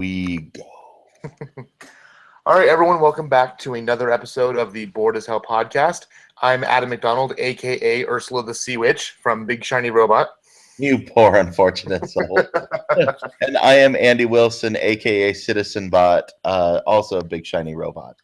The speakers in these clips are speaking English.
We go. All right, everyone, welcome back to another episode of the Bored as Hell podcast. I'm Adam McDonald, aka Ursula the Sea Witch from Big Shiny Robot. You poor unfortunate soul. And I am Andy Wilson, aka Citizen Bot, also a big shiny robot.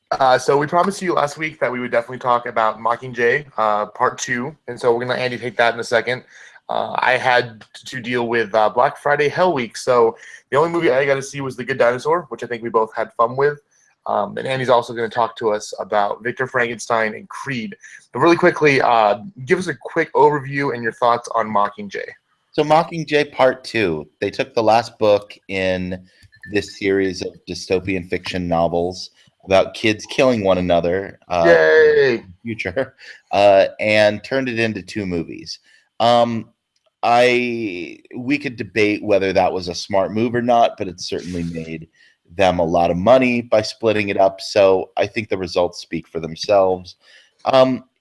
So we promised you last week that we would definitely talk about Mockingjay, part two, and so we're gonna let Andy take that in a second. I had to deal with Black Friday Hell Week, so the only movie I got to see was The Good Dinosaur, which I think we both had fun with. And Andy's also going to talk to us about Victor Frankenstein and Creed. But really quickly, give us a quick overview and your thoughts on Mockingjay. So Mockingjay Part 2, they took the last book in this series of dystopian fiction novels about kids killing one another Yay! in the future, and turned it into two movies. We could debate whether that was a smart move or not, but it certainly made them a lot of money by splitting it up. So I think the results speak for themselves.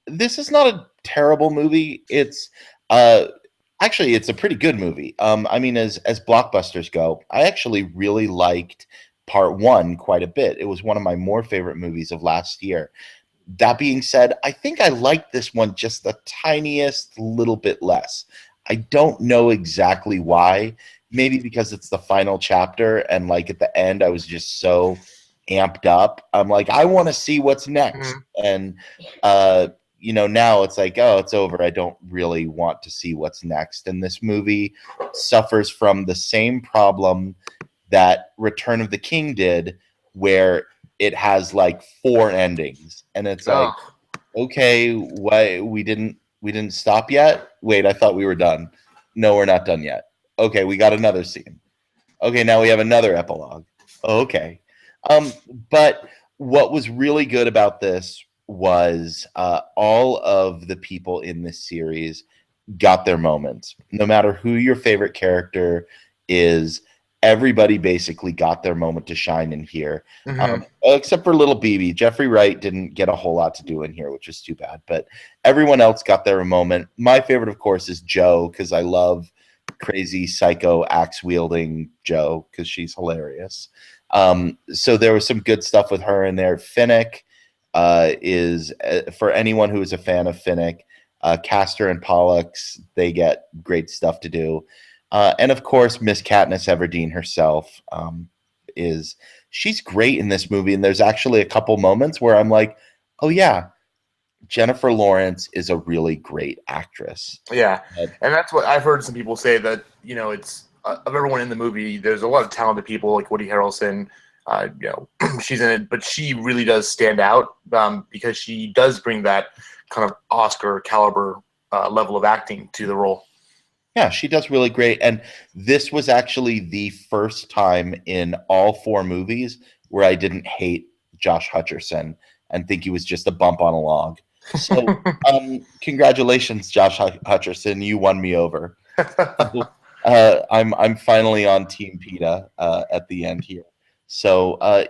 This is not a terrible movie. It's actually it's a pretty good movie. I mean, as blockbusters go, I actually really liked Part 1 quite a bit. It was one of my more favorite movies of last year. That being said, I think I liked this one just the tiniest little bit less. I don't know exactly why. Maybe because it's the final chapter, and like at the end, I was just so amped up. I'm like, I want to see what's next. And now it's like, oh, it's over. I don't really want to see what's next. And this movie suffers from the same problem that Return of the King did, where it has like 4 endings, and it's like, okay, why we didn't stop yet? Wait, I thought we were done. No, we're not done yet. Okay, we got another scene. Okay, now we have another epilogue. Okay. But what was really good about this was all of the people in this series got their moments. No matter who your favorite character is, everybody basically got their moment to shine in here, except for little BB. Jeffrey Wright didn't get a whole lot to do in here, which is too bad. But everyone else got their moment. My favorite, of course, is Jo, because I love crazy psycho axe wielding Jo, because she's hilarious. So there was some good stuff with her in there. Finnick is, for anyone who is a fan of Finnick, Castor and Pollux, they get great stuff to do. And of course, Miss Katniss Everdeen herself she's great in this movie. And there's actually a couple moments where I'm like, oh yeah, Jennifer Lawrence is a really great actress. Yeah, and that's what I've heard some people say, that it's of everyone in the movie, there's a lot of talented people like Woody Harrelson. She's in it, but she really does stand out because she does bring that kind of Oscar caliber level of acting to the role. Yeah, she does really great. And this was actually the first time in all 4 movies where I didn't hate Josh Hutcherson and think he was just a bump on a log. So congratulations, Josh Hutcherson. You won me over. I'm finally on Team PETA at the end here. So I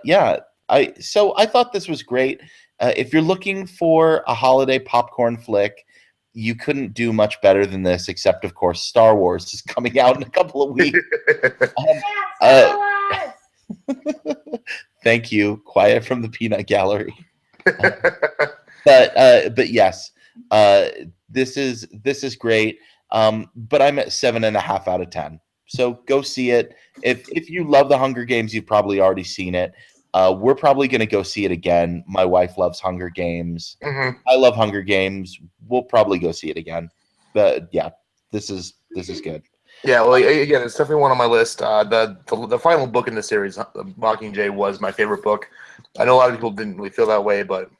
thought this was great. If you're looking for a holiday popcorn flick, you couldn't do much better than this, except, of course, Star Wars is coming out in a couple of weeks. Thank you. Quiet from the peanut gallery. But yes, this is great. But I'm at 7.5 out of 10. So go see it. If you love the Hunger Games, you've probably already seen it. We're probably going to go see it again. My wife loves Hunger Games. I love Hunger Games. We'll probably go see it again. But yeah, this is good. Yeah, well, again, it's definitely one on my list. The final book in the series, Mockingjay, was my favorite book. I know a lot of people didn't really feel that way, but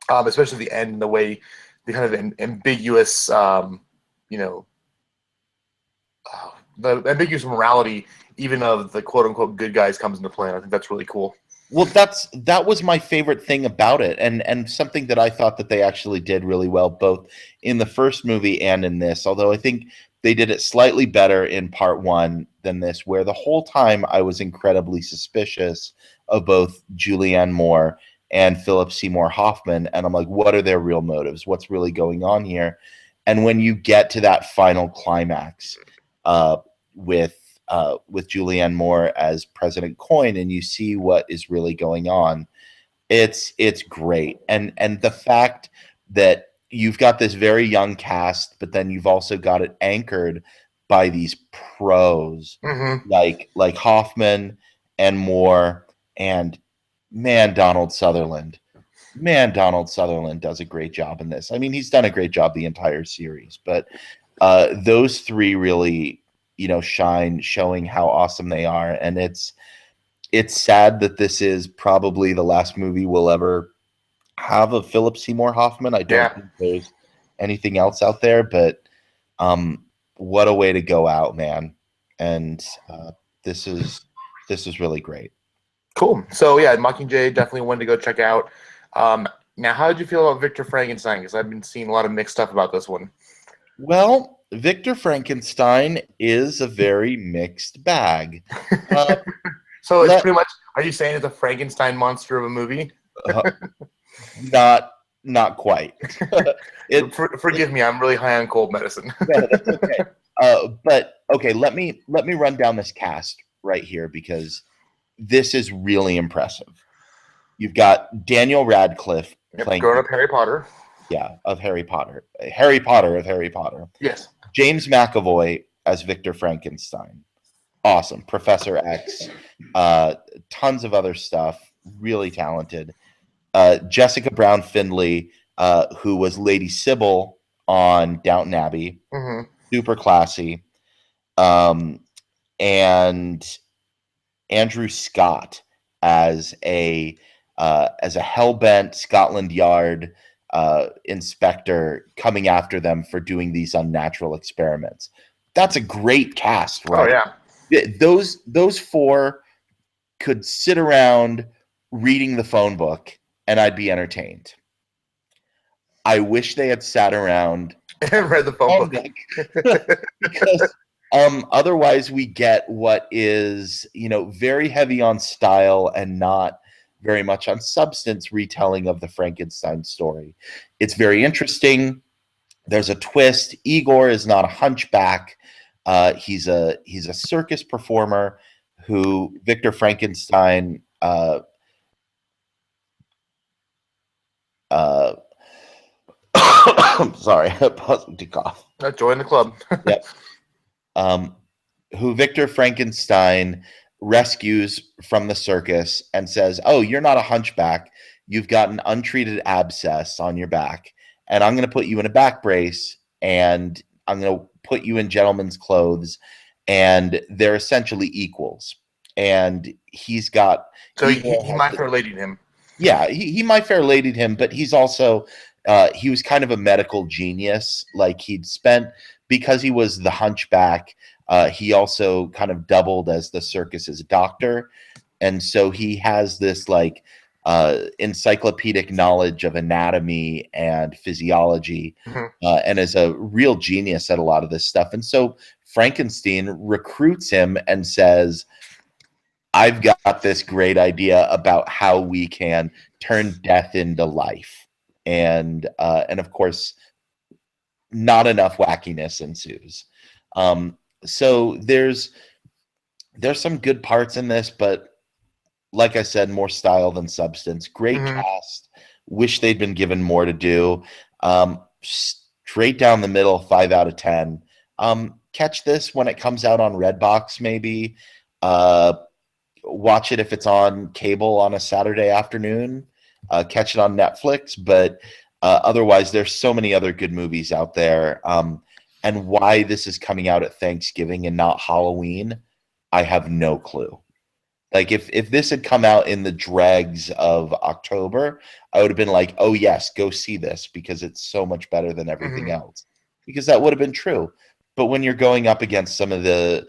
especially the end and the way the kind of ambiguous, the ambiguous morality, even of the quote unquote good guys, comes into play. I think that's really cool. Well, that was my favorite thing about it, and something that I thought that they actually did really well, both in the first movie and in this. Although I think they did it slightly better in Part 1 than this, where the whole time I was incredibly suspicious of both Julianne Moore and Philip Seymour Hoffman, and I'm like, what are their real motives? What's really going on here? And when you get to that final climax with with Julianne Moore as President Coin, and you see what is really going on. It's great, and the fact that you've got this very young cast, but then you've also got it anchored by these pros like Hoffman and Moore, and man, Donald Sutherland does a great job in this. I mean, he's done a great job the entire series, but those three really, shine, showing how awesome they are. And it's sad that this is probably the last movie we'll ever have of Philip Seymour Hoffman. I don't think there's anything else out there, but what a way to go out, man. And this is really great. Cool. So yeah, Mockingjay, definitely one to go check out. Now, how did you feel about Victor Frankenstein? Because I've been seeing a lot of mixed stuff about this one. Well, Victor Frankenstein is a very mixed bag. So it's pretty much, are you saying it's a Frankenstein monster of a movie? Not quite. Forgive me, I'm really high on cold medicine. No, that's okay. But okay, let me run down this cast right here, because this is really impressive. You've got Daniel Radcliffe playing grown-up Harry Potter. Yeah, of Harry Potter. Harry Potter of Harry Potter. Yes. James McAvoy as Victor Frankenstein. Awesome. Professor X. Tons of other stuff. Really talented. Jessica Brown Findlay, who was Lady Sybil on Downton Abbey. Super classy. And Andrew Scott as a hell-bent Scotland Yard inspector coming after them for doing these unnatural experiments. That's a great cast, right? Oh yeah. Those four could sit around reading the phone book and I'd be entertained. I wish they had sat around and read the phone book. Because otherwise we get what is, very heavy on style and not very much on substance retelling of the Frankenstein story. It's very interesting. There's a twist. Igor is not a hunchback. He's a circus performer who Victor Frankenstein sorry, pausing to cough. Join the club. Yep. Who Victor Frankenstein rescues from the circus and says, "Oh, you're not a hunchback. You've got an untreated abscess on your back, and I'm going to put you in a back brace, and I'm going to put you in gentleman's clothes, and they're essentially equals." And he's got... So he might fair ladied him. Yeah, he might fair ladied him, but he's also... he was kind of a medical genius. Like, he'd spent... Because he was the hunchback, he also kind of doubled as the circus's doctor. And so he has this, like, encyclopedic knowledge of anatomy and physiology, and is a real genius at a lot of this stuff. And so Frankenstein recruits him and says, "I've got this great idea about how we can turn death into life." And of course, not enough wackiness ensues. So there's some good parts in this, but like I said, more style than substance. Great cast. Wish they'd been given more to do. Straight down the middle, 5 out of 10. Catch this when it comes out on Redbox, maybe. Watch it if it's on cable on a Saturday afternoon. Catch it on Netflix, but otherwise, there's so many other good movies out there. And why this is coming out at Thanksgiving and not Halloween, I have no clue. Like, if this had come out in the dregs of October, I would have been like, "Oh yes, go see this because it's so much better than everything else." Because that would have been true. But when you're going up against some of the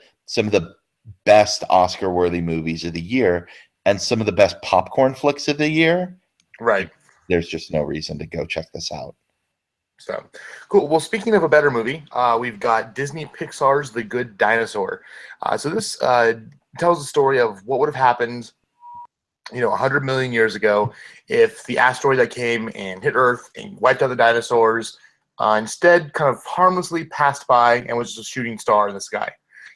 best Oscar-worthy movies of the year and some of the best popcorn flicks of the year, right? There's just no reason to go check this out. So cool. Well, speaking of a better movie, we've got Disney Pixar's The Good Dinosaur. So this tells the story of what would have happened, 100 million years ago if the asteroid that came and hit Earth and wiped out the dinosaurs instead kind of harmlessly passed by and was just a shooting star in the sky.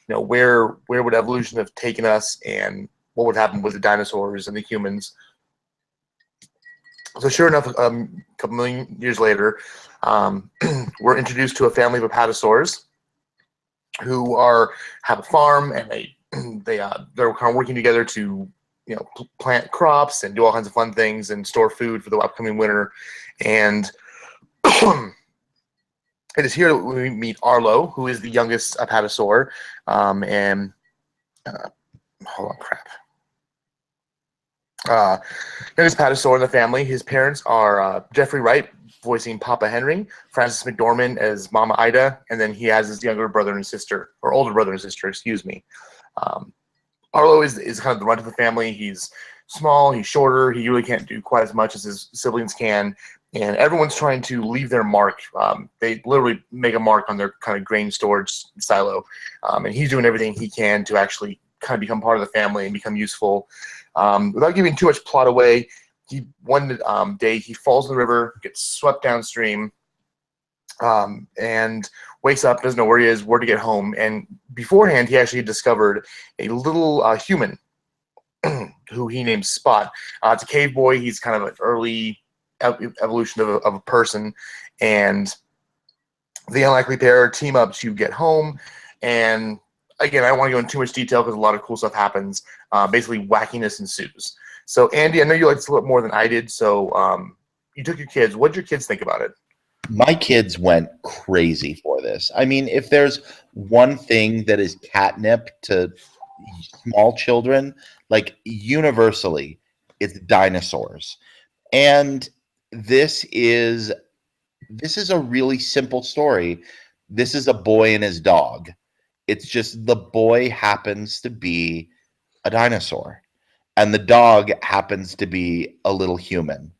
where would evolution have taken us, and what would happen with the dinosaurs and the humans. So sure enough, a couple million years later, we're introduced to a family of apatosaurs who have a farm, and they're kind of working together to plant crops and do all kinds of fun things and store food for the upcoming winter. And it is here that we meet Arlo, who is the youngest apatosaur, and hold on, crap. Youngest apatosaur in the family. His parents are Jeffrey Wright, voicing Papa Henry, Frances McDormand as Mama Ida, and then he has his younger brother and sister, or older brother and sister, excuse me. Arlo is kind of the runt of the family. He's small, he's shorter, he really can't do quite as much as his siblings can, and everyone's trying to leave their mark. They literally make a mark on their kind of grain storage silo, and he's doing everything he can to actually kind of become part of the family and become useful. Without giving too much plot away, one day he falls in the river, gets swept downstream, and wakes up, doesn't know where he is, where to get home. And beforehand, he actually discovered a little human who he named Spot. It's a cave boy. He's kind of an early evolution of a person. And the unlikely pair team up to get home. And again, I don't want to go into too much detail because a lot of cool stuff happens. Basically, wackiness ensues. So, Andy, I know you liked this a little more than I did. So, you took your kids. What did your kids think about it? My kids went crazy for this. I mean, if there's one thing that is catnip to small children, like universally, it's dinosaurs. And this is a really simple story. This is a boy and his dog. It's just the boy happens to be a dinosaur, and the dog happens to be a little human.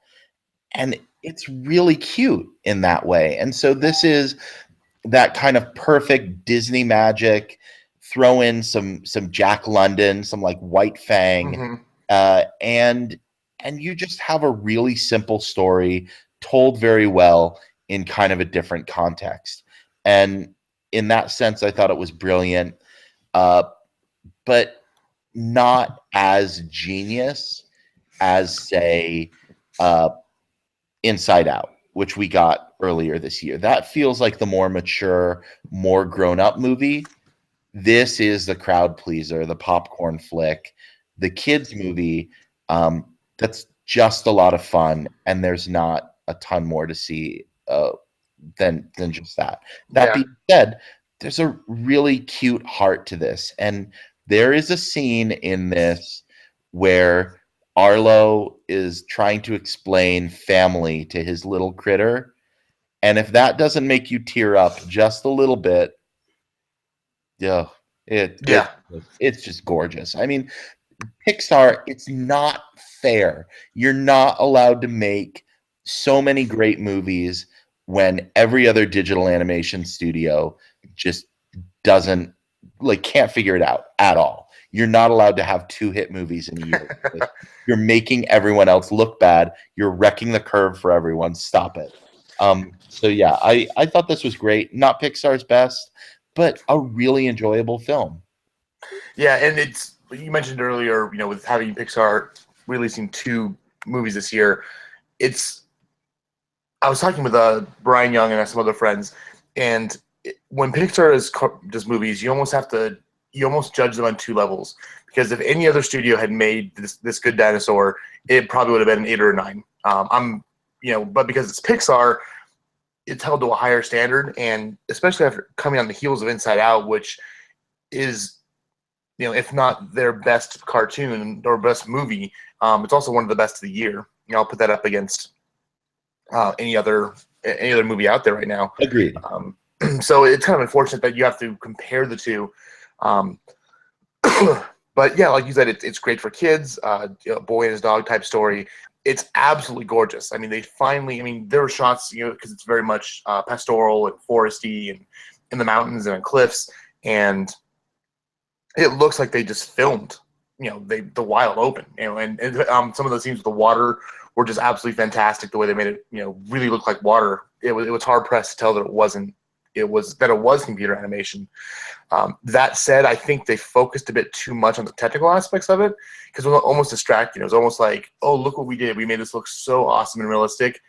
And it's really cute in that way. And so this is that kind of perfect Disney magic. Throw in some Jack London, some like White Fang, and you just have a really simple story told very well in kind of a different context. And in that sense, I thought it was brilliant, but not as genius as, say, Inside Out, which we got earlier this year. That feels like the more mature, more grown-up movie. This is the crowd pleaser, the popcorn flick, the kids movie. That's just a lot of fun, and there's not a ton more to see than just that. That being said, there's a really cute heart to this, and there is a scene in this where Arlo is trying to explain family to his little critter, and if that doesn't make you tear up just a little bit, it's just gorgeous. I mean, Pixar, it's not fair. You're not allowed to make so many great movies when every other digital animation studio just can't figure it out at all. You're not allowed to have 2 hit movies in a year. You're making everyone else look bad. You're wrecking the curve for everyone. Stop it. So yeah, I thought this was great. Not Pixar's best, but a really enjoyable film. Yeah, and you mentioned earlier, with having Pixar releasing 2 movies this year, I was talking with Brian Young and some other friends, and when Pixar does movies, you almost judge them on 2 levels, because if any other studio had made this good dinosaur, it probably would have been an 8 or a 9. But because it's Pixar, it's held to a higher standard, and especially after coming on the heels of Inside Out, which is, if not their best cartoon or best movie, it's also one of the best of the year. I'll put that up against any other movie out there right now. Agreed. So it's kind of unfortunate that you have to compare the 2. But yeah, like you said, it's great for kids. Boy and his dog type story. It's absolutely gorgeous. I mean, there were shots, because it's very much pastoral and foresty and in the mountains and in cliffs, and it looks like they just filmed, the wild open, and some of the scenes with the water were just absolutely fantastic. The way they made it, really look like water. It was hard pressed to tell that it wasn't it was computer animation. That said, I think they focused a bit too much on the technical aspects of it because it was almost distracting. It was almost like, oh, look what we did. We made this look so awesome and realistic.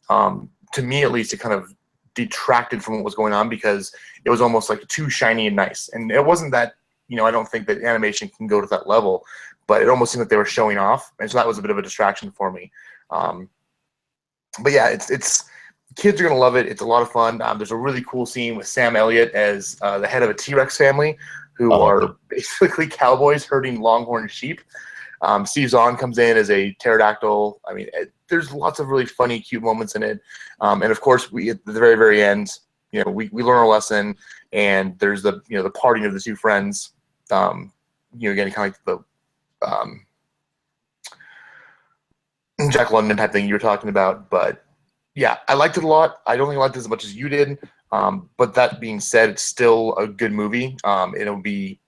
To me, at least, it kind of detracted from what was going on because it was almost like too shiny and nice. And it wasn't that, I don't think that animation can go to that level, but it almost seemed like they were showing off. And so that was a bit of a distraction for me. But yeah, it's kids are going to love it. It's a lot of fun. There's a really cool scene with Sam Elliott as the head of a T-Rex family who are basically cowboys herding longhorn sheep. Steve Zahn comes in as a pterodactyl. I mean, there's lots of really funny, cute moments in it. And of course, we at the very, very end, we learn our lesson, and there's the the parting of the two friends. Again, kind of like the Jack London type thing you were talking about. But yeah, I liked it a lot. I don't think I liked it as much as you did. But that being said, it's still a good movie. It'll be.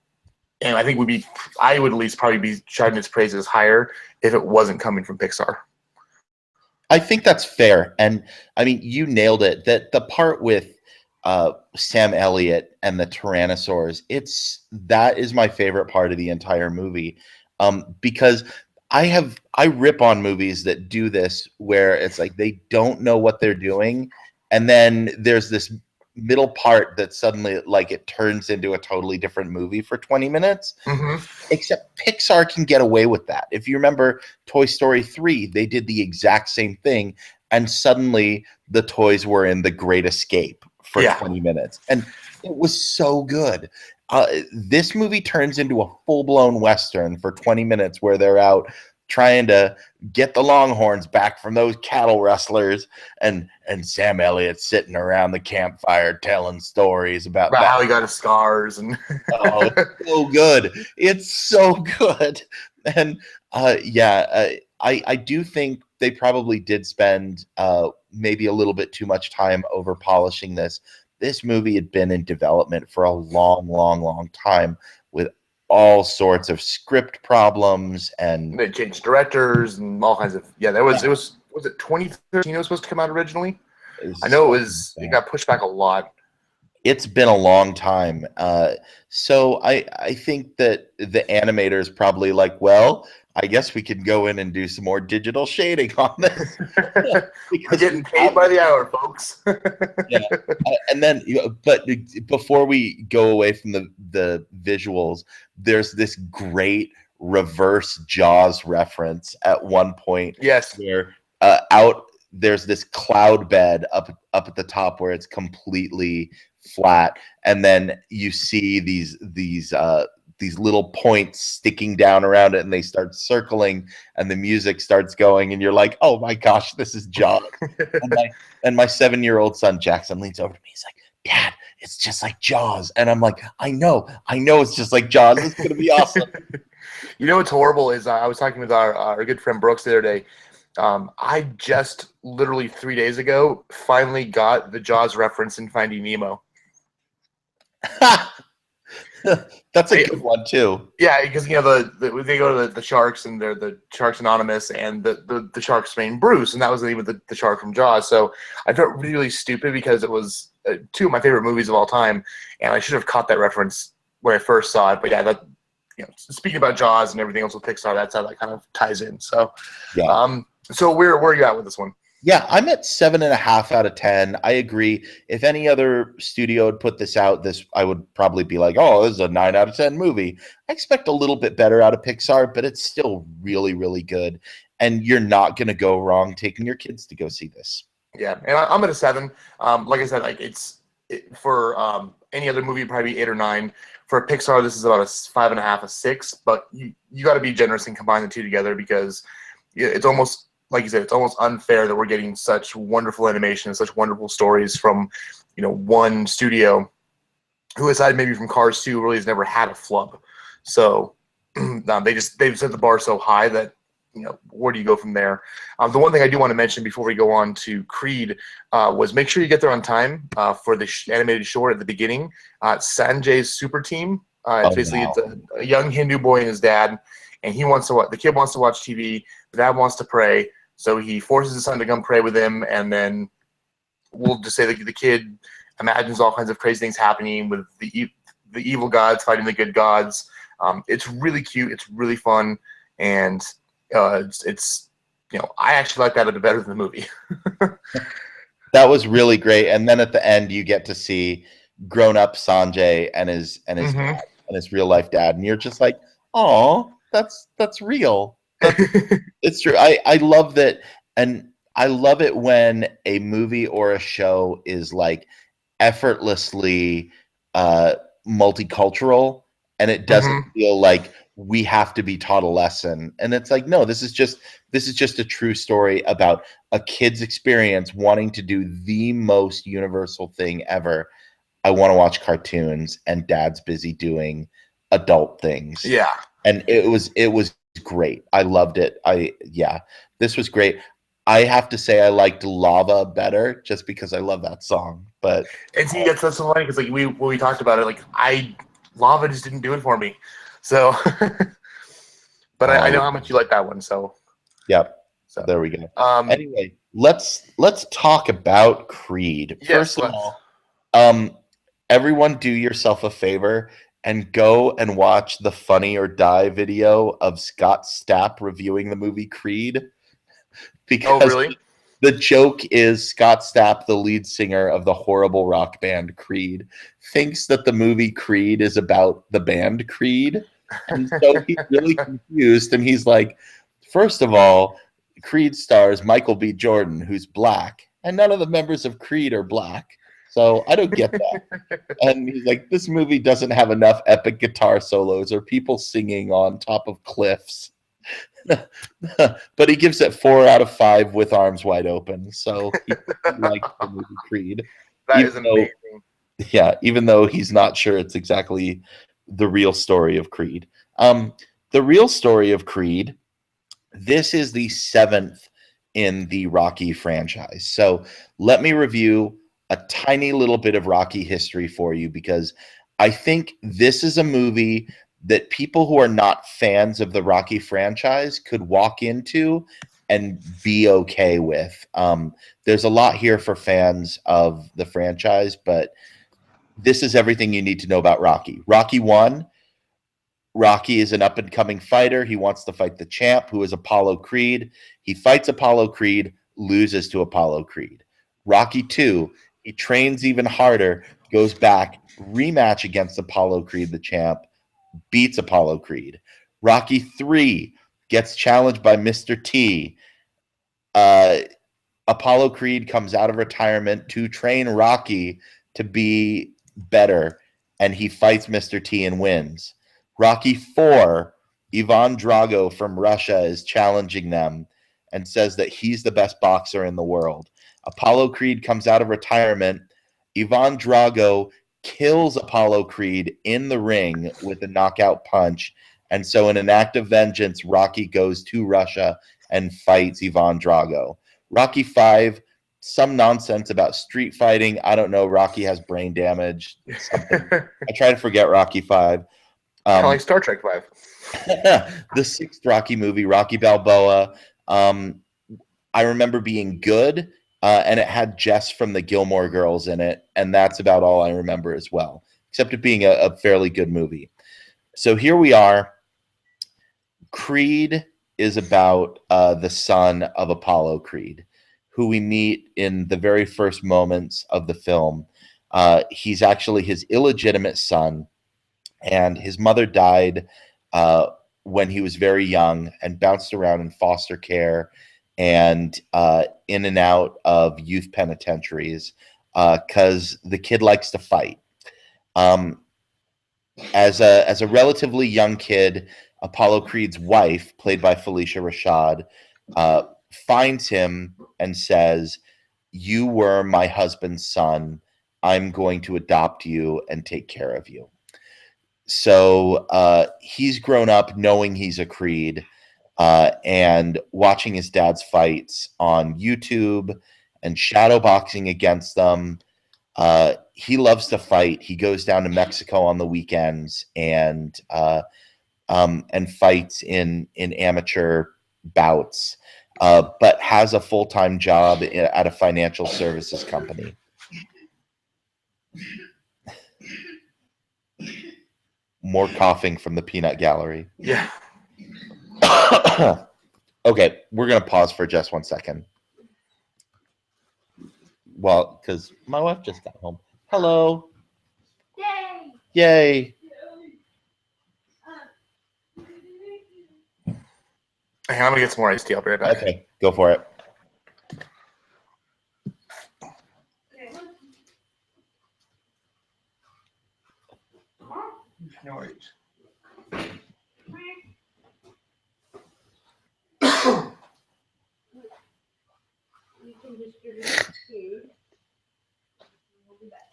And I think I would at least probably be shouting its praises higher if it wasn't coming from Pixar. I think that's fair. And I mean, you nailed it. That the part with Sam Elliott and the Tyrannosaurs, that is my favorite part of the entire movie. Because I rip on movies that do this where it's like they don't know what they're doing. And then there's this middle part that suddenly like it turns into a totally different movie for 20 minutes. Mm-hmm. Except Pixar can get away with that. If you remember Toy Story 3, they did the exact same thing, and suddenly the toys were in The Great Escape for 20 minutes, and it was so good. This movie turns into a full-blown Western for 20 minutes where they're out trying to get the Longhorns back from those cattle rustlers, and Sam Elliott sitting around the campfire telling stories about how he got his scars. And oh, it's so good. It's so good. And I do think they probably did spend maybe a little bit too much time over polishing this. This movie had been in development for a long, long, long time with all sorts of script problems, and they changed directors and all kinds of it was it 2013 it was supposed to come out originally? I know it got pushed back a lot. It's been a long time. So I think that the animators probably like, well, I guess we can go in and do some more digital shading on this. We're getting paid by the hour, folks. And then, but before we go away from the visuals, there's this great reverse Jaws reference at one point. Yes, where there's this cloud bed up at the top where it's completely flat, and then you see these little points sticking down around it, and they start circling, and the music starts going, and you're like, oh my gosh, this is Jaws. and my 7-year-old son Jackson leans over to me, he's like, Dad, it's just like Jaws. And I'm like, I know it's just like Jaws. It's gonna be awesome. What's horrible is I was talking with our good friend Brooks the other day. I just literally 3 days ago finally got the Jaws reference in Finding Nemo. That's a good one too. Yeah, because they go to the sharks, and they're the Sharks Anonymous, and the shark's named Bruce, and that was the name of the shark from Jaws. So I felt really stupid because it was two of my favorite movies of all time, and I should have caught that reference when I first saw it. But yeah, speaking about Jaws and everything else with Pixar, that's how that kind of ties in. So so where are you at with this one? Yeah, I'm at 7.5 out of 10. I agree. If any other studio had put this out, I would probably be like, oh, this is a 9 out of 10 movie. I expect a little bit better out of Pixar, but it's still really, really good. And you're not going to go wrong taking your kids to go see this. Yeah, and I'm at a 7. Like I said, for any other movie, probably 8 or 9. For Pixar, this is about a 5.5, a 6. But you got to be generous and combine the two together, because it's almost, like you said, it's almost unfair that we're getting such wonderful animation and such wonderful stories from, one studio who, aside maybe from Cars 2, really has never had a flub. So they've set the bar so high that, where do you go from there? The one thing I do want to mention before we go on to Creed was make sure you get there on time for the animated short at the beginning. Sanjay's super team. It's a young Hindu boy and his dad, and the kid wants to watch TV. The dad wants to pray. So he forces his son to come pray with him, and then we'll just say that the kid imagines all kinds of crazy things happening with the evil gods fighting the good gods. It's really cute. It's really fun, and it's I actually like that a bit better than the movie. That was really great. And then at the end, you get to see grown-up Sanjay and his Mm-hmm. dad and his real life dad, and you're just like, oh, that's real. It's true. I love that, and I love it when a movie or a show is like effortlessly uh, multicultural, and it doesn't Mm-hmm. feel like we have to be taught a lesson. And it's like, no, this is just a true story about a kid's experience wanting to do the most universal thing ever. I want to watch cartoons, and dad's busy doing adult things. Yeah. And it was great. I loved it. This was great. I have to say I liked Lava better just because I love that song. But And see, that's so funny because like when we talked about it, like Lava just didn't do it for me. So, but I know how much you like that one. So, yep, so there we go. um, Anyway, let's talk about Creed. yes, First of all, everyone do yourself a favor and go and watch the Funny or Die video of Scott Stapp reviewing the movie Creed, oh because really? the joke is Scott Stapp, the lead singer of the horrible rock band Creed, thinks that the movie Creed is about the band Creed. And so he's really confused. And he's like, first of all, Creed stars Michael B. Jordan, who's black, and none of the members of Creed are black. So I don't get that. And he's like, this movie doesn't have enough epic guitar solos or people singing on top of cliffs. But he gives it 4 out of 5 with arms wide open. So he likes the movie Creed, That is even though, amazing. even though he's not sure it's exactly the real story of Creed. The real story of Creed. This is the 7th in the Rocky franchise. So let me review a tiny little bit of Rocky history for you, because I think this is a movie that people who are not fans of the Rocky franchise could walk into and be okay with. There's a lot here for fans of the franchise, but this is everything you need to know about Rocky. Rocky 1, Rocky is an up and coming fighter. He wants to fight the champ, who is Apollo Creed. He fights Apollo Creed, loses to Apollo Creed. Rocky 2, he trains even harder, goes back, rematch against Apollo Creed, the champ, beats Apollo Creed. Rocky 3 gets challenged by Mr. T. Uh, Apollo Creed comes out of retirement to train Rocky to be better, and he fights Mr. T and wins. Rocky 4, Ivan Drago from Russia is challenging them and says that he's the best boxer in the world. Apollo Creed comes out of retirement. Ivan Drago kills Apollo Creed in the ring with a knockout punch. And so, in an act of vengeance, Rocky goes to Russia and fights Ivan Drago. Rocky 5, some nonsense about street fighting. I don't know. Rocky has brain damage. Something. I try to forget Rocky 5. Kind of like Star Trek 5. The 6th Rocky movie, Rocky Balboa. I remember being good, and it had Jess from the Gilmore Girls in it, and that's about all I remember as well, except it being a fairly good movie. So here we are. Creed is about the son of Apollo Creed, who we meet in the very first moments of the film. He's actually his illegitimate son, and his mother died when he was very young and bounced around in foster care and in and out of youth penitentiaries because the kid likes to fight. Um, as a relatively young kid, Apollo Creed's wife, played by Felicia Rashad, finds him and says, "You were my husband's son. I'm going to adopt you and take care of you." So he's grown up knowing he's a Creed and watching his dad's fights on YouTube and shadowboxing against them. He loves to fight. He goes down to Mexico on the weekends and fights in amateur bouts, but has a full-time job at a financial services company. More coughing from the peanut gallery. Yeah. Okay, we're going to pause for just 1 second. Well, because my wife just got home. Hello. Yay! Yay. Hey, I'm gonna get some more iced tea. I'll be right back. Okay, go for it. No worries. You can distribute food. We'll be back.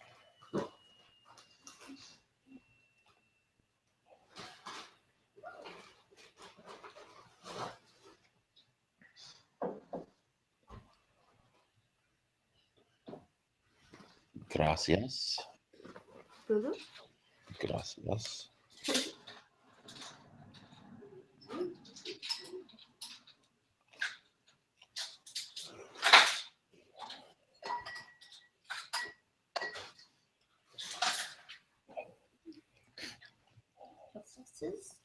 Gracias. Lulu? Gracias. What's this?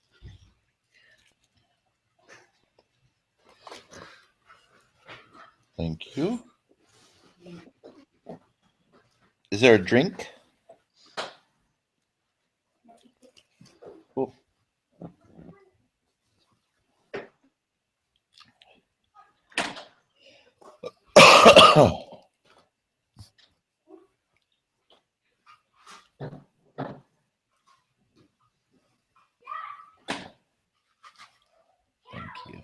Thank you. Is there a drink? Oh. Thank you.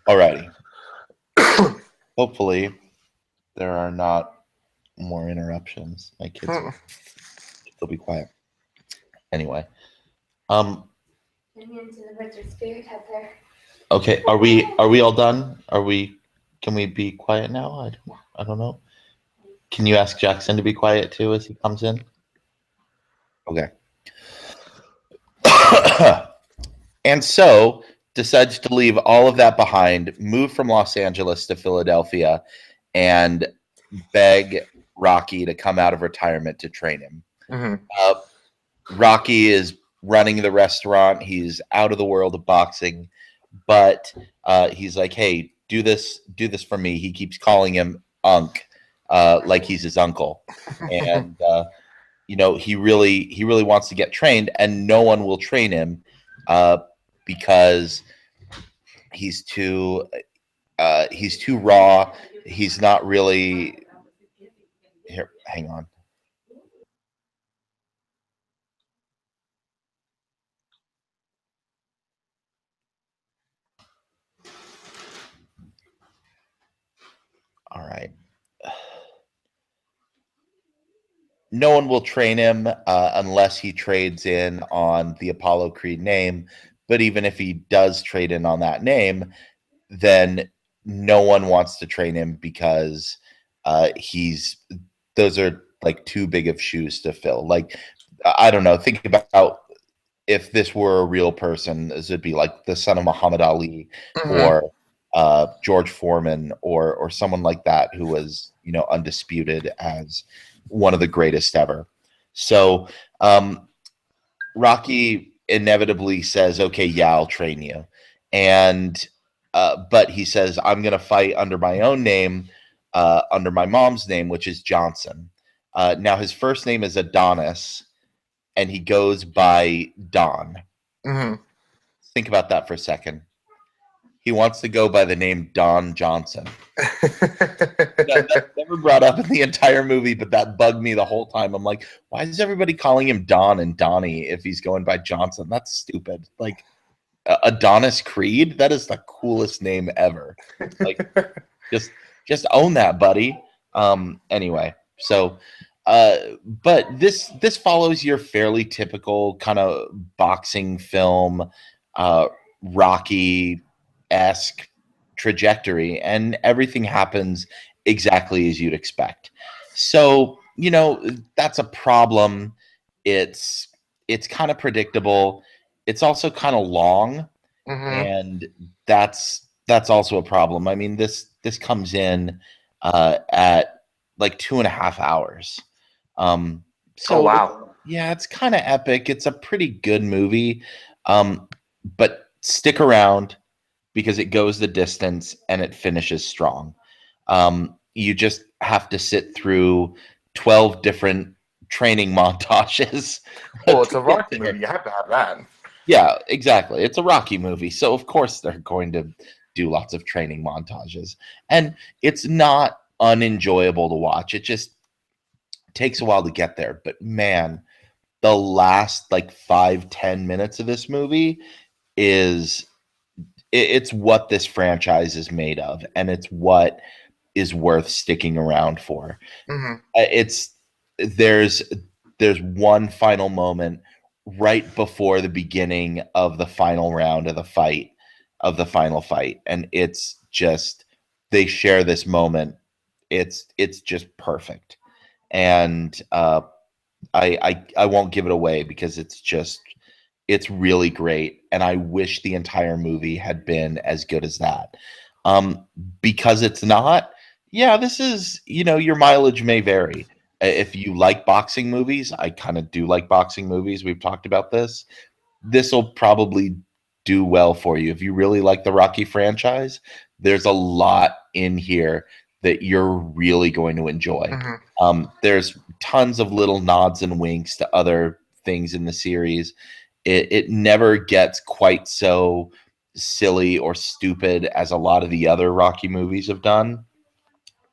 Alrighty. Hopefully, there are not more interruptions. My kids will be quiet. Anyway, Send me into the wizard spirit out there. okay. Are we all done? Can we be quiet now? I don't know. Can you ask Jackson to be quiet too as he comes in? Okay. And so decides to leave all of that behind, move from Los Angeles to Philadelphia, and beg Rocky to come out of retirement to train him. Mm-hmm. Rocky is running the restaurant. He's out of the world of boxing, but he's like, "Hey, do this for me." He keeps calling him Unc, like he's his uncle, and he really wants to get trained, and no one will train him because he's too raw. He's not really here. Hang on. All right. No one will train him unless he trades in on the Apollo Creed name. But even if he does trade in on that name, then no one wants to train him because those are like too big of shoes to fill. Like, I don't know. Think about if this were a real person, this would be like the son of Muhammad Ali or George Foreman or someone like that who was, undisputed as one of the greatest ever. So Rocky inevitably says, "Okay, yeah, I'll train you," and but he says, "I'm going to fight under my own name, under my mom's name, which is Johnson." Now his first name is Adonis, and he goes by Don. Mm-hmm. Think about that for a second. He wants to go by the name Don Johnson. That's never brought up in the entire movie, but that bugged me the whole time. I'm like, why is everybody calling him Don and Donnie if he's going by Johnson? That's stupid. Like, Adonis Creed, that is the coolest name ever. Like, just own that, buddy. Anyway, so but this follows your fairly typical kind of boxing film, Rocky-esque trajectory, and everything happens exactly as you'd expect. So, that's a problem. It's it's kind of predictable. It's also kind of long, Mm-hmm. and that's also a problem. I mean, this comes in at like 2.5 hours. Um, Oh so wow. yeah, it's kind of epic. It's a pretty good movie, um, but stick around because it goes the distance and it finishes strong. You just have to sit through 12 different training montages Well, to it's a get Rocky there. movie. You have to have that. Yeah, exactly. It's a Rocky movie, so of course they're going to do lots of training montages. And it's not unenjoyable to watch. It just takes a while to get there. But man, the last like 5-10 minutes of this movie is it's what this franchise is made of, and it's what is worth sticking around for. Mm-hmm. It's there's there's one final moment right before the beginning of the final round of the final fight, and it's just they share this moment. It's just perfect, and I won't give it away because it's really great, and I wish the entire movie had been as good as that. Um, because it's not. Yeah, this is your mileage may vary. If you like boxing movies, I kind of do like boxing movies. We've talked about this. This will probably do well for you if you really like the Rocky franchise. There's a lot in here that you're really going to enjoy. Mm-hmm. There's tons of little nods and winks to other things in the series. It never gets quite so silly or stupid as a lot of the other Rocky movies have done.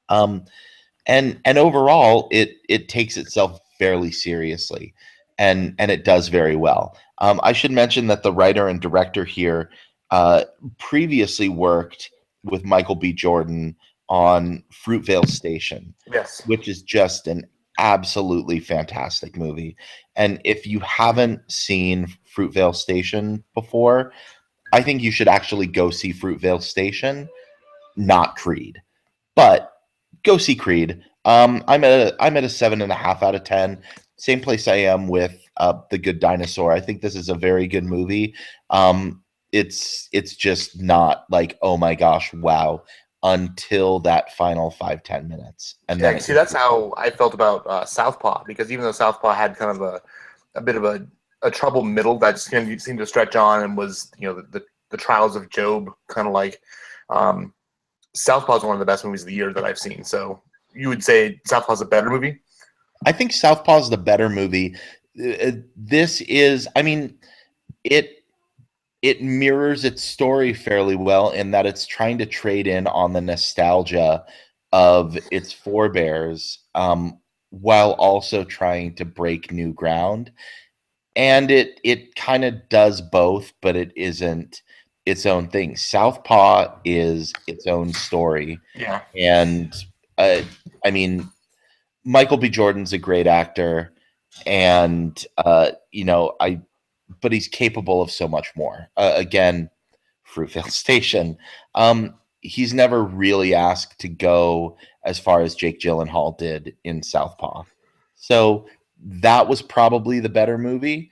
Um, and overall, it takes itself fairly seriously, and it does very well. I should mention that the writer and director here previously worked with Michael B. Jordan on Fruitvale Station, Yes. which is just an absolutely fantastic movie. And if you haven't seen Fruitvale Station before, I think you should actually go see Fruitvale Station, not Creed. But go see Creed. I'm at a 7.5 out of 10. Same place I am with The Good Dinosaur. I think this is a very good movie. It's just not like, oh my gosh, wow, until that final 5-10 minutes, and then Yeah, it see, gets that's how I felt about Southpaw, because even though Southpaw had kind of a bit of a troubled middle that just kind of seemed to stretch on and was, the trials of Job, kind of like, um, Southpaw is one of the best movies of the year that I've seen. So you would say Southpaw's a better movie? I think Southpaw is the better movie. This is, I mean, it it mirrors its story fairly well in that it's trying to trade in on the nostalgia of its forebears, while also trying to break new ground. And it kind of does both, but it isn't its own thing. Southpaw is its own story, Yeah. and uh, I mean, Michael B. Jordan's a great actor, and I but he's capable of so much more. Again, Fruitvale Station. He's never really asked to go as far as Jake Gyllenhaal did in Southpaw. So that was probably the better movie,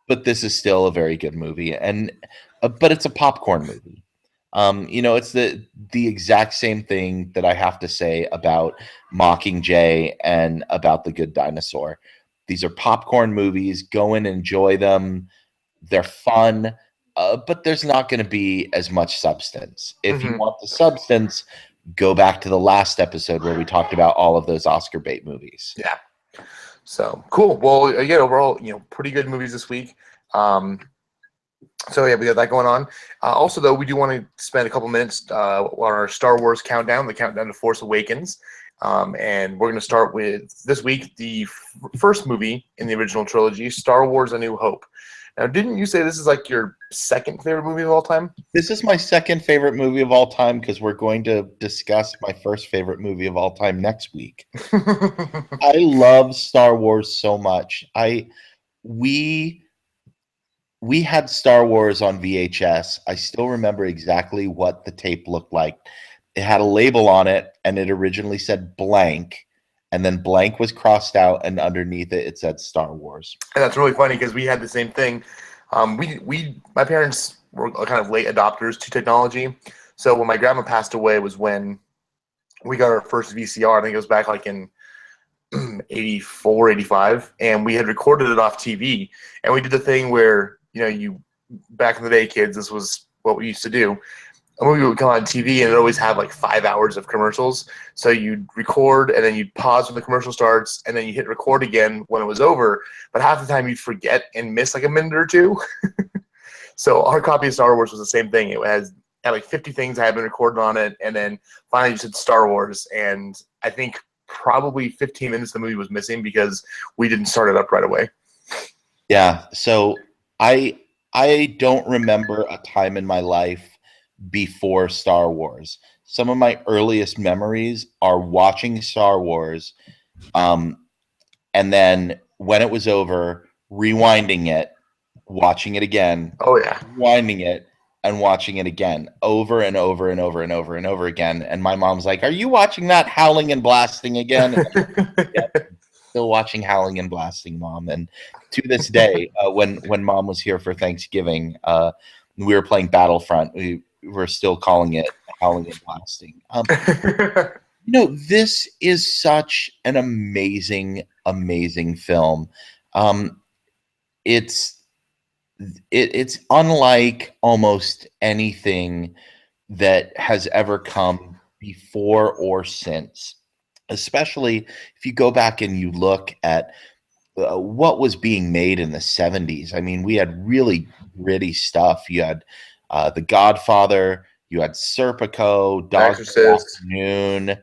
but this is still a very good movie, and but it's a popcorn movie. It's the exact same thing that I have to say about Mockingjay and about The Good Dinosaur. These are popcorn movies. Go and enjoy them. They're fun, but there's not going to be as much substance. If you Hmm. want the substance, go back to the last episode where we talked about all of those Oscar bait movies. Yeah. So cool. Well, yeah, overall, pretty good movies this week. Um, so yeah, we got that going on. Also, though, we do want to spend a couple minutes on our Star Wars countdown, the countdown to Force Awakens. And we're going to start with this week the first movie in the original trilogy, Star Wars: A New Hope. Now, didn't you say this is like your second favorite movie of all time? This is my second favorite movie of all time because we're going to discuss my first favorite movie of all time next week. I love Star Wars so much. We we had Star Wars on VHS. I still remember exactly what the tape looked like. It had a label on it, and it originally said blank, and then blank was crossed out, and underneath it said Star Wars. And that's really funny because we had the same thing. My parents were kind of late adopters to technology. So when my grandma passed away was when we got our first VCR. I think it was back like in 84, 85, and we had recorded it off TV. And we did the thing where, back in the day, kids, this was what we used to do. A movie would come on TV, and it always have like 5 hours of commercials. So you'd record, and then you'd pause when the commercial starts, and then you hit record again when it was over. But half the time you'd forget and miss like a minute or two. So our copy of Star Wars was the same thing. It had like 50 things that had been recorded on it, and then finally you said Star Wars, and I think probably 15 minutes of the movie was missing because we didn't start it up right away. Yeah, so I don't remember a time in my life before Star Wars. Some of my earliest memories are watching Star Wars, and then when it was over, rewinding it, watching it again. Oh yeah, rewinding it and watching it again, over and over and over and over and over again. And my mom's like, "Are you watching that Howling and Blasting again?" Yep, still watching Howling and Blasting, Mom. And to this day, when Mom was here for Thanksgiving, we were playing Battlefront. We were still calling it Howling and Blasting. This is such an amazing, amazing film. It's unlike almost anything that has ever come before or since, especially if you go back and you look at what was being made in the 70s. I mean, we had really gritty stuff. You had The Godfather, you had Serpico, Dog Day Afternoon.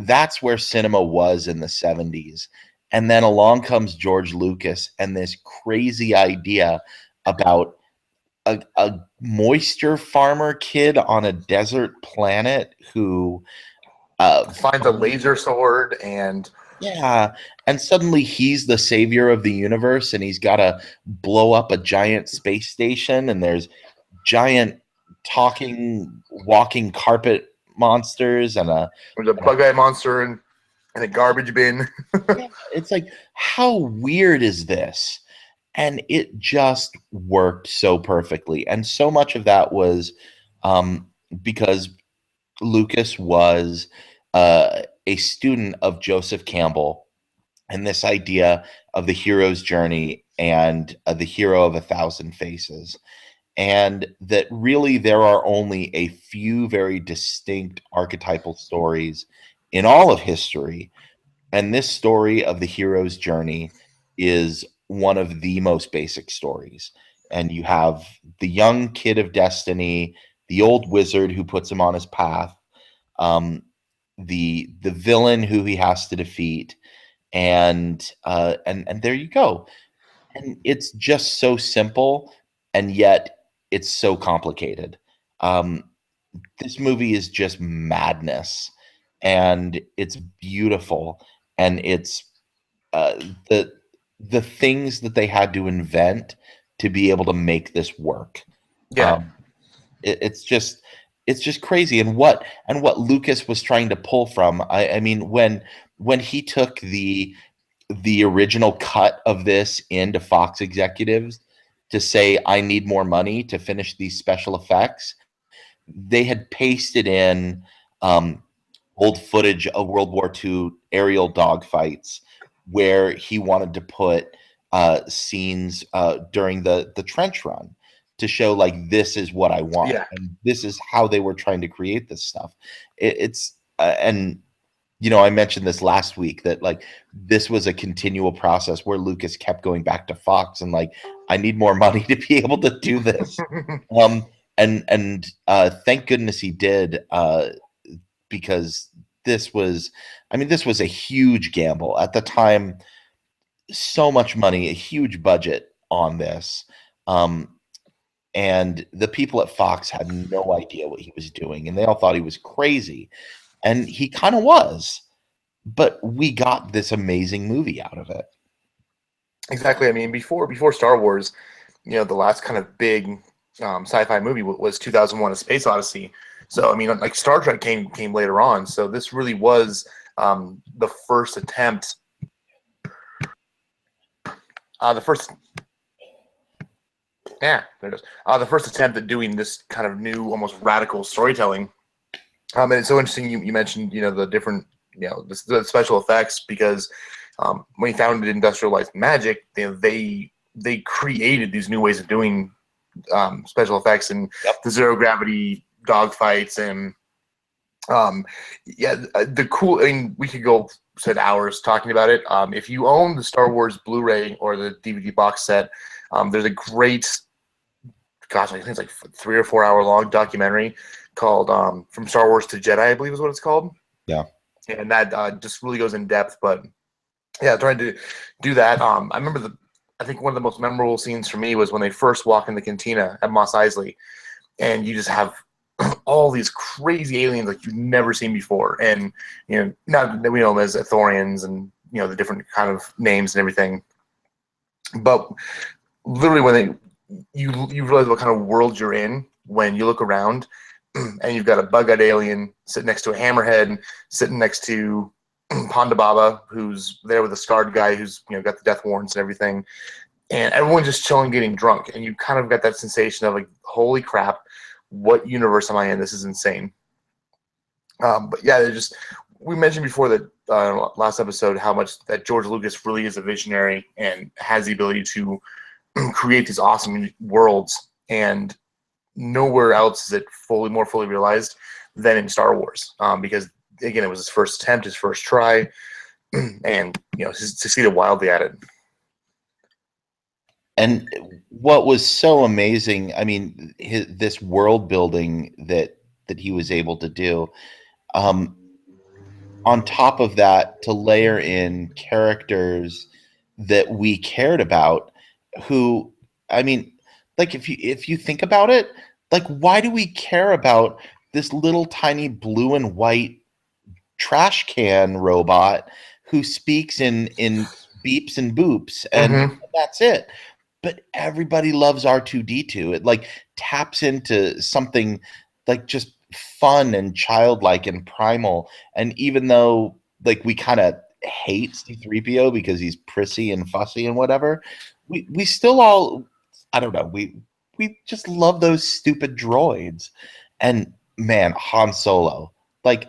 That's where cinema was in the 70s. And then along comes George Lucas and this crazy idea about a moisture farmer kid on a desert planet who finds a laser sword, and suddenly he's the savior of the universe, and he's got to blow up a giant space station, and there's giant talking walking carpet monsters, and there's a bug-eye monster and a garbage bin. It's like, how weird is this? And it just worked so perfectly. And so much of that was because Lucas was a student of Joseph Campbell, and this idea of the hero's journey and the hero of 1,000 faces. And that really there are only a few very distinct archetypal stories in all of history. And this story of the hero's journey is one of the most basic stories. And you have the young kid of destiny, the old wizard who puts him on his path, the villain who he has to defeat, and there you go. And it's just so simple, and yet it's so complicated. This movie is just madness, and it's beautiful, and it's the things that they had to invent to be able to make this work. It's just crazy. And what Lucas was trying to pull from, I mean, when he took the original cut of this into Fox executives to say, I need more money to finish these special effects, they had pasted in old footage of World War II aerial dogfights where he wanted to put scenes during the trench run to show, like, this is what I want. Yeah. And this is how they were trying to create this stuff. And I mentioned this last week, that like this was a continual process where Lucas kept going back to Fox and like, I need more money to be able to do this. And thank goodness he did, because this was a huge gamble at the time. So much money, a huge budget on this. And the people at Fox had no idea what he was doing, and they all thought he was crazy. And he kind of was, but we got this amazing movie out of it. Exactly. I mean, before Star Wars, the last kind of big sci-fi movie was 2001: A Space Odyssey. So I mean, like Star Trek came later on. So this really was the first attempt. The first attempt at doing this kind of new, almost radical storytelling. And it's so interesting you mentioned, the different, the special effects, because when he founded Industrialized Magic, they created these new ways of doing special effects and the zero gravity dogfights and the cool. I mean, we could go spend hours talking about it. If you own the Star Wars Blu-ray or the DVD box set, there's a great, I think it's like 3 or 4 hour long documentary called From Star Wars to Jedi, I believe is what it's called. Yeah. And that just really goes in depth. But yeah, trying to do that. I remember I think one of the most memorable scenes for me was when they first walk in the cantina at Mos Eisley, and you just have all these crazy aliens like you've never seen before. And, not that we know them as Ithorians and, the different kind of names and everything. But literally when you realize what kind of world you're in when you look around and you've got a bug-eyed alien sitting next to a hammerhead, sitting next to Ponda Baba, who's there with a scarred guy who's got the death warrants and everything, and everyone's just chilling, getting drunk, and you kind of got that sensation of like, holy crap, what universe am I in? This is insane. But yeah, we mentioned before that last episode how much that George Lucas really is a visionary and has the ability to create these awesome worlds, and nowhere else is it more fully realized than in Star Wars, because again, it was his first attempt, his first try, and succeeded wildly at it. And what was so amazing, I mean, this world building that he was able to do, on top of that, to layer in characters that we cared about, who, I mean, like if you think about it, like, why do we care about this little tiny blue and white trash can robot who speaks in beeps and boops, and that's it? But everybody loves R2-D2. It like taps into something like just fun and childlike and primal. And even though like we kind of hate C-3PO because he's prissy and fussy and whatever, we still all, I don't know, we just love those stupid droids. And man, Han Solo, like,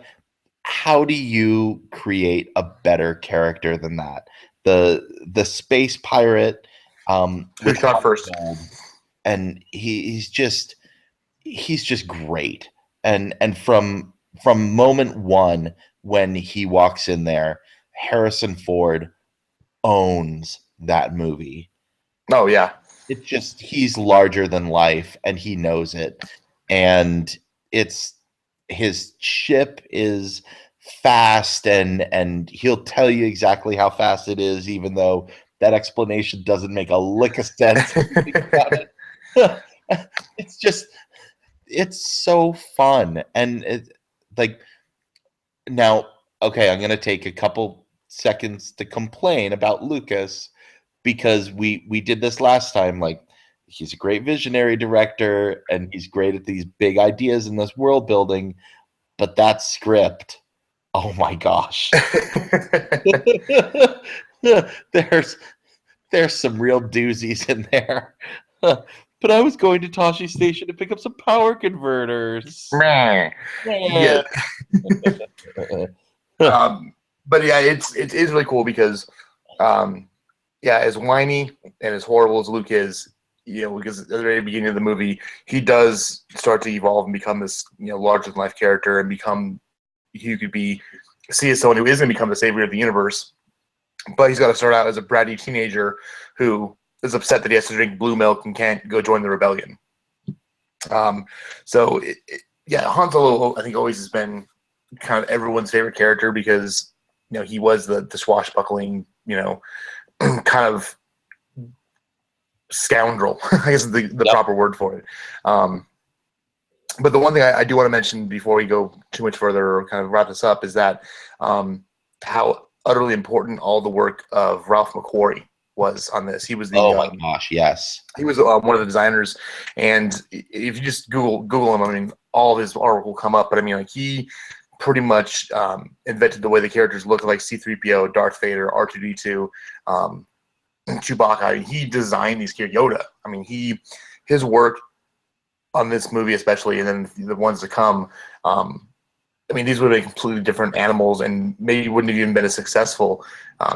how do you create a better character than that? The space pirate, Who shot first? And he's just great. And from moment one when he walks in there, Harrison Ford owns that movie. Oh yeah. It's just, he's larger than life and he knows it. And his ship is fast, and he'll tell you exactly how fast it is, even though that explanation doesn't make a lick of sense. It's so fun. And like, now, okay, I'm gonna take a couple seconds to complain about Lucas, because we did this last time. Like, he's a great visionary director and he's great at these big ideas in this world building, but that script, oh my gosh. there's some real doozies in there. But I was going to Tashi Station to pick up some power converters. Yeah. But yeah, it's really cool because as whiny and as horrible as Luke is, because at the very beginning of the movie, he does start to evolve and become this, larger than life character, and see as someone who is going to become the savior of the universe. But he's got to start out as a bratty teenager who is upset that he has to drink blue milk and can't go join the rebellion. Han Solo, I think, always has been kind of everyone's favorite character because, he was the swashbuckling, kind of scoundrel, I guess is the proper word for it. But the one thing I do want to mention before we go too much further or kind of wrap this up is that how utterly important all the work of Ralph McQuarrie was on this. He was the my gosh, yes. He was one of the designers, and if you just Google him, I mean, all of his artwork will come up. But I mean, like, he pretty much invented the way the characters look, like C-3PO, Darth Vader, R2-D2, Chewbacca. He designed these characters. Yoda. I mean, his work on this movie especially, and then the ones to come, I mean, these would have been completely different animals and maybe wouldn't have even been as successful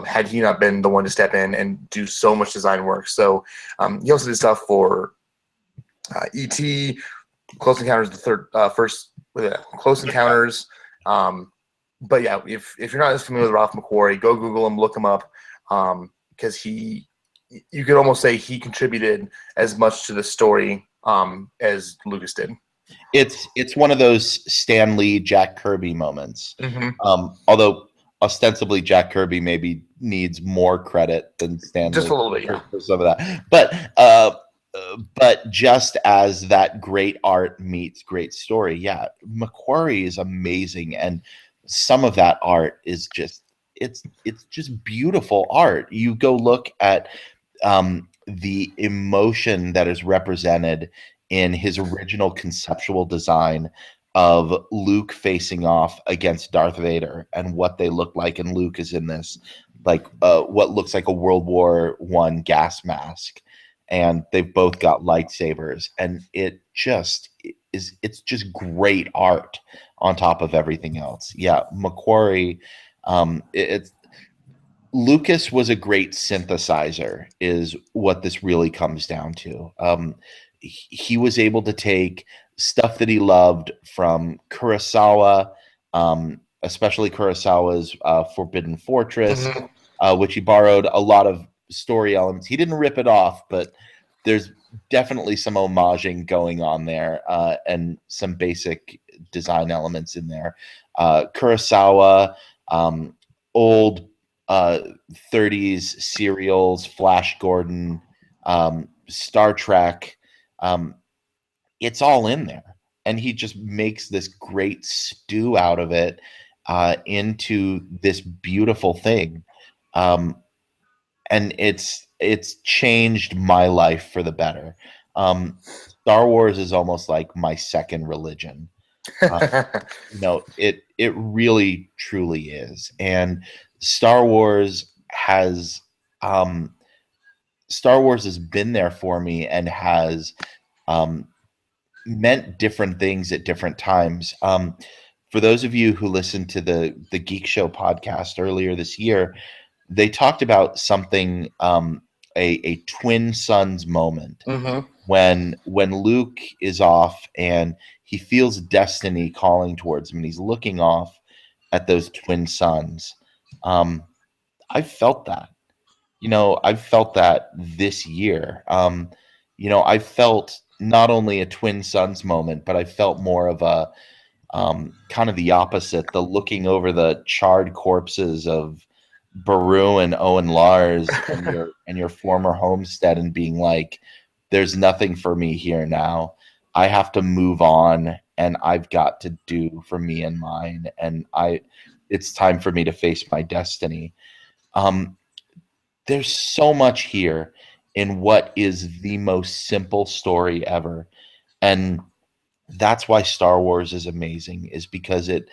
had he not been the one to step in and do so much design work. So he also did stuff for E.T., Close Encounters, Close Encounters. But yeah, if you're not as familiar with Ralph McQuarrie, go Google him, look him up, because you could almost say he contributed as much to the story as Lucas did. It's one of those Stan Lee, Jack Kirby moments. Although ostensibly Jack Kirby maybe needs more credit than Stan Just Lee a little bit, yeah. for some of that. But just as that great art meets great story, yeah, McQuarrie is amazing, and some of that art is just it's just beautiful art. You go look at the emotion that is represented in his original conceptual design of Luke facing off against Darth Vader and what they look like, and Luke is in this like what looks like a World War I gas mask, and they've both got lightsabers, and it's just great art on top of everything else. Yeah, McQuarrie, it's Lucas was a great synthesizer, is what this really comes down to. He was able to take stuff that he loved from Kurosawa, especially Kurosawa's Forbidden Fortress, which he borrowed a lot of story elements. He didn't rip it off, but there's definitely some homaging going on there, and some basic design elements in there. Kurosawa, old 30s serials, Flash Gordon, Star Trek, it's all in there, and he just makes this great stew out of it into this beautiful thing, and it's changed my life for the better. Star Wars is almost like my second religion. No, it really truly is, and Star Wars has been there for me and has meant different things at different times. For those of you who listened to the Geek Show podcast earlier this year, they talked about something, a twin sons moment, when Luke is off and he feels destiny calling towards him, and he's looking off at those twin sons. I felt that. I've felt that this year. I felt not only a twin sons moment, but I felt more of a kind of the opposite, the looking over the charred corpses of Baru and Owen Lars and your former homestead, and being like, there's nothing for me here now. I have to move on, and I've got to do for me and mine, and it's time for me to face my destiny. There's so much here in what is the most simple story ever, and that's why Star Wars is amazing, is because it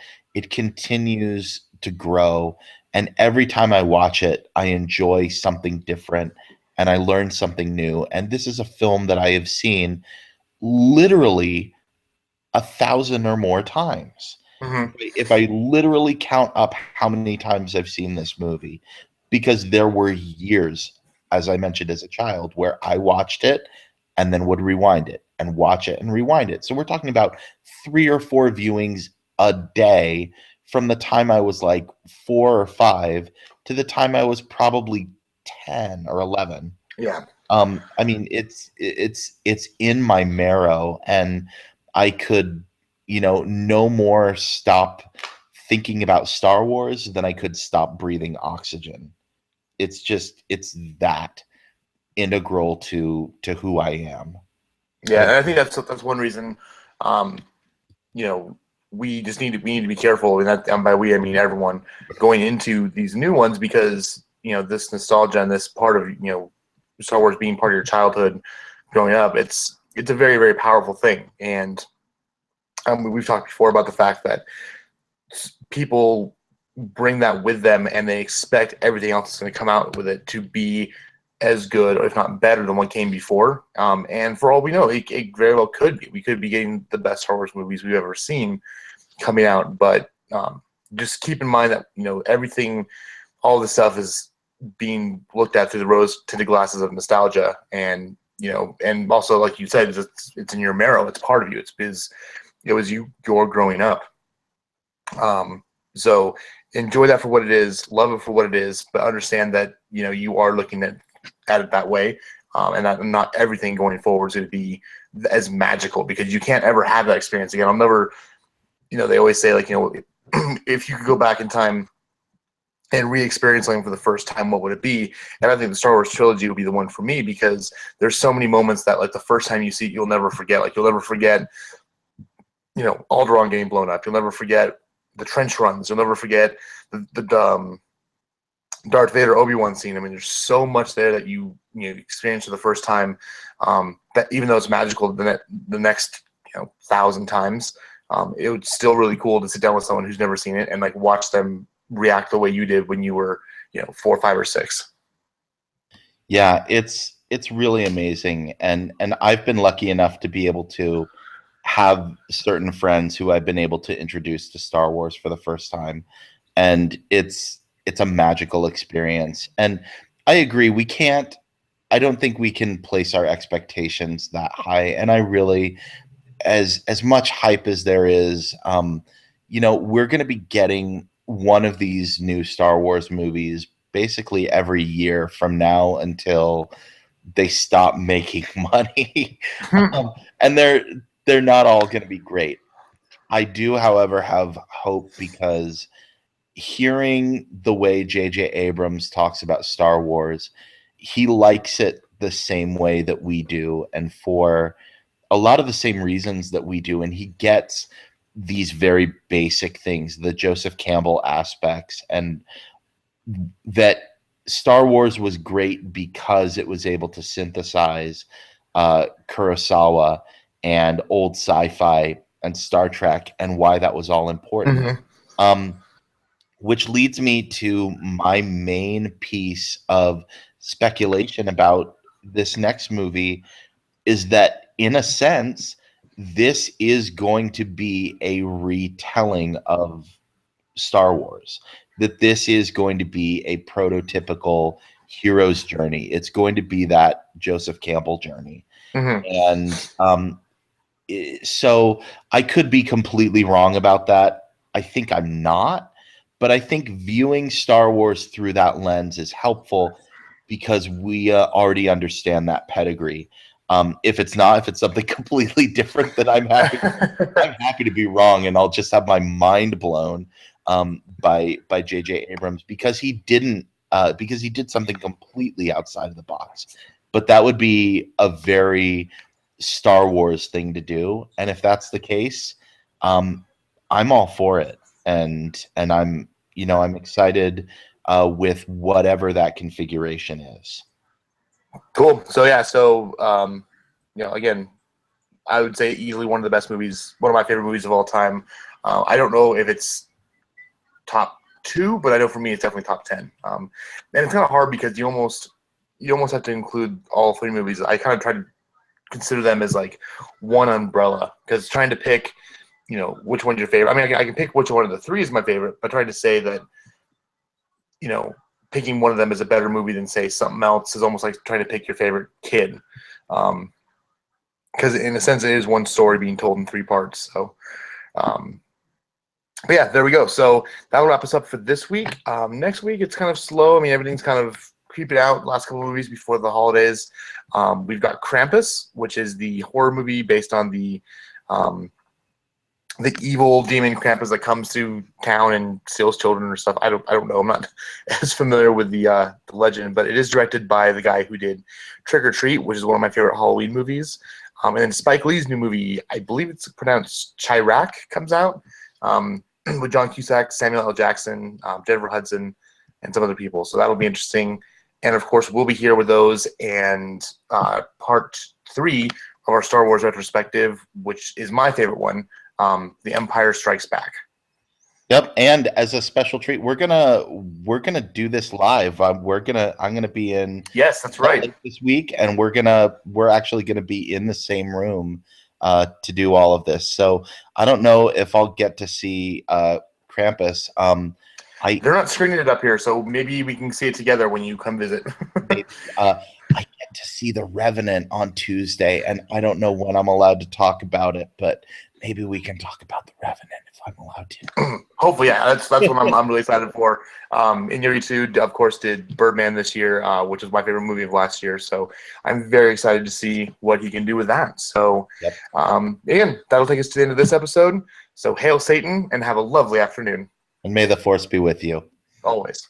continues to grow, and every time I watch it, I enjoy something different and I learn something new. And this is a film that I have seen literally 1,000 or more times. If I literally count up how many times I've seen this movie, because there were years, as I mentioned, as a child, where I watched it and then would rewind it and watch it and rewind it. So we're talking about 3 or 4 viewings a day from the time I was like 4 or 5 to the time I was probably 10 or 11. Yeah. I mean, it's in my marrow, and I could, no more stop thinking about Star Wars than I could stop breathing oxygen. It's that integral to who I am. Yeah, and I think that's one reason, we need to be careful, and that, and by we I mean everyone, going into these new ones, because this nostalgia and this part of Star Wars being part of your childhood growing up, it's a very, very powerful thing. And we've talked before about the fact that people bring that with them, and they expect everything else that's going to come out with it to be as good, or if not better, than what came before. And for all we know, it very well could be. We could be getting the best Star Wars movies we've ever seen coming out. But just keep in mind that everything, all this stuff is being looked at through the rose-tinted glasses of nostalgia, and and also, like you said, it's in your marrow. It's part of you. It was you're growing up. So enjoy that for what it is, love it for what it is, but understand that you are looking at it that way, and that not everything going forward is going to be as magical, because you can't ever have that experience again. I'll never, they always say, like, if you could go back in time and re-experience something for the first time, what would it be? And I think the Star Wars trilogy would be the one for me, because there's so many moments that, like, the first time you see it, you'll never forget. Like, you'll never forget, Alderaan getting blown up. You'll never forget the trench runs. You'll never forget the Darth Vader Obi-Wan scene. I mean, there's so much there that you experience for the first time, that even though it's magical the next 1,000 times, it was still really cool to sit down with someone who's never seen it and, like, watch them react the way you did when you were 4, 5, or 6. Yeah, it's really amazing, and I've been lucky enough to be able to have certain friends who I've been able to introduce to Star Wars for the first time, and it's a magical experience. And I agree, I don't think we can place our expectations that high. And I really, as much hype as there is, we're going to be getting one of these new Star Wars movies basically every year from now until they stop making money. And they're not all going to be great. I do, however, have hope, because hearing the way J.J. Abrams talks about Star Wars, he likes it the same way that we do, and for a lot of the same reasons that we do. And he gets these very basic things, the Joseph Campbell aspects, and that Star Wars was great because it was able to synthesize Kurosawa and old sci-fi and Star Trek, and why that was all important. Which leads me to my main piece of speculation about this next movie, is that, in a sense, this is going to be a retelling of Star Wars. That this is going to be a prototypical hero's journey. It's going to be that Joseph Campbell journey. And so I could be completely wrong about that. I think I'm not. But I think viewing Star Wars through that lens is helpful, because we already understand that pedigree. If it's something completely different, then I'm happy to be wrong, and I'll just have my mind blown by J.J. Abrams, because he did something completely outside of the box. But that would be a very Star Wars thing to do, and if that's the case, I'm all for it. And I'm excited with whatever that configuration is. Cool. So yeah, again, I would say easily one of the best movies, one of my favorite movies of all time. I don't know if it's top 2, but I know for me it's definitely top 10. And it's kind of hard, because you almost have to include all 3 movies. I kind of try to consider them as like one umbrella, because trying to pick which one's your favorite. I mean, I can pick which one of the 3 is my favorite, but trying to say that, picking one of them is a better movie than, say, something else is almost like trying to pick your favorite kid. Because in a sense, it is one story being told in 3 parts. So, but yeah, there we go. So that'll wrap us up for this week. Next week, it's kind of slow. I mean, everything's kind of creeping out. Last couple of movies before the holidays. We've got Krampus, which is the horror movie based on the evil demon Krampus that comes to town and steals children or stuff. I don't know. I'm not as familiar with the legend, but it is directed by the guy who did Trick or Treat, which is one of my favorite Halloween movies. And then Spike Lee's new movie, I believe it's pronounced Chirac, comes out with John Cusack, Samuel L. Jackson, Jennifer Hudson, and some other people. So that'll be interesting. And of course, we'll be here with those, and part 3 of our Star Wars retrospective, which is my favorite one. The Empire Strikes Back. Yep, and as a special treat, we're gonna do this live. I'm gonna be in Yes, that's Salt right. Lake this week, and we're actually gonna be in the same room to do all of this. So I don't know if I'll get to see Krampus. I They're not screening it up here, so maybe we can see it together when you come visit. maybe, I get to see The Revenant on Tuesday, and I don't know when I'm allowed to talk about it, but maybe we can talk about The Revenant if I'm allowed to. Hopefully, yeah, that's what I'm really excited for. Iñárritu, of course, did Birdman this year, which is my favorite movie of last year. So I'm very excited to see what he can do with that. So, Yep. again, that'll take us to the end of this episode. So hail Satan and have a lovely afternoon. And may the force be with you. Always.